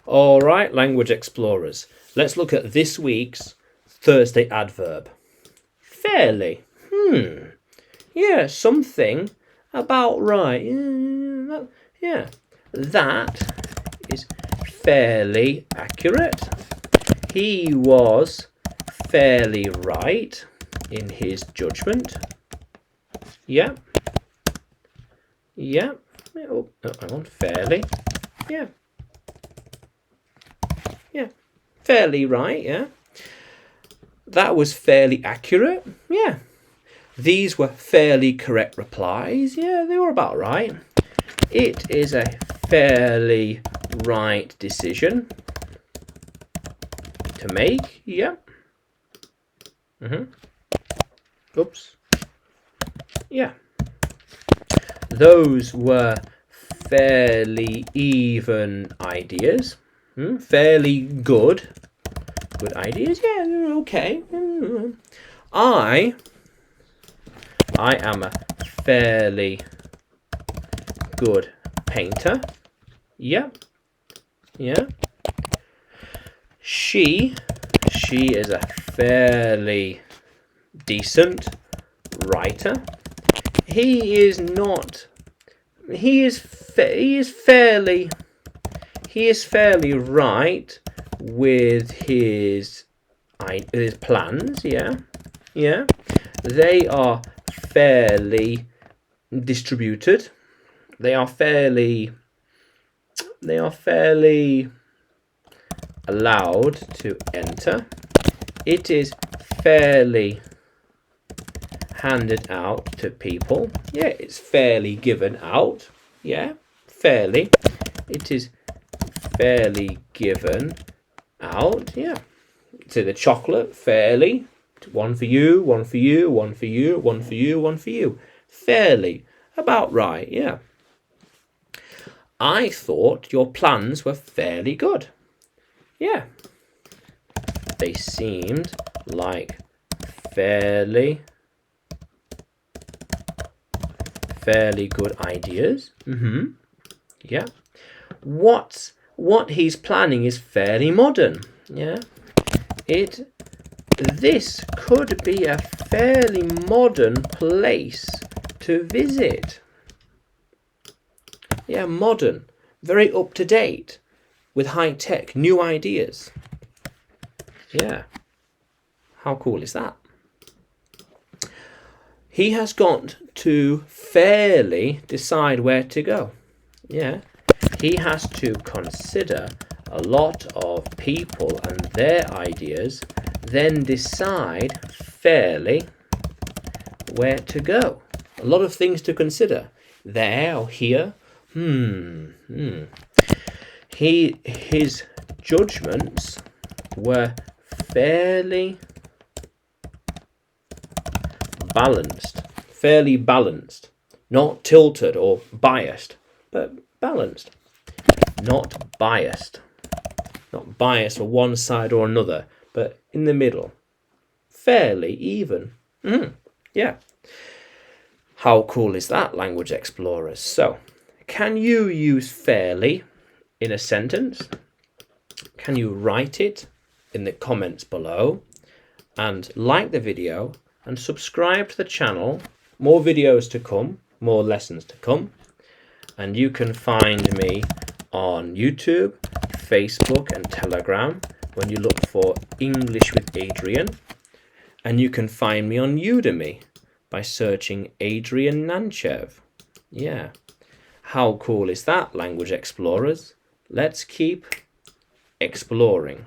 All right, language explorers. Let's look at this week's Thursday adverb. Fairly. Yeah, something about right. Yeah, that is fairly accurate. He was fairly right in his judgment. Yeah. Yeah. Oh, hang on. Fairly. Yeah. Yeah. Fairly right, yeah. That was fairly accurate. Yeah. These were fairly correct replies. Yeah, they were about right. It is a fairly right decision to make. Yeah. Oops. Yeah. Those were fairly even ideas. Fairly good. Good ideas. Yeah, they're okay. I am a fairly good painter. Yeah. Yeah. She is a fairly decent writer. He is not. He is fairly right with his plans. Yeah. Yeah. They are fairly distributed. They are fairly allowed to enter. It is fairly handed out to people. Yeah, it's fairly given out. Yeah, fairly. It is fairly given out. Yeah. So the chocolate, fairly. One for you, one for you, one for you, one for you, one for you. Fairly. About right, yeah. I thought your plans were fairly good. Yeah. They seemed like fairly good ideas. Yeah. What he's planning is fairly modern. Yeah. This could be a fairly modern place to visit. Yeah, modern, very up to date, with high tech, new ideas. Yeah. How cool is that? He has got to fairly decide where to go. Yeah. He has to consider a lot of people and their ideas, then decide fairly where to go. A lot of things to consider. There or here. His judgments were fairly balanced, not tilted or biased, but balanced, not biased for one side or another, but in the middle, fairly even. Yeah. How cool is that, language explorers? So, can you use fairly in a sentence? Can you write it in the comments below? And like the video and subscribe to the channel. More videos to come, more lessons to come. And you can find me on YouTube, Facebook and Telegram when you look for English with Adrian. And you can find me on Udemy by searching Adrian Nanchev. Yeah. How cool is that, language explorers? Let's keep exploring.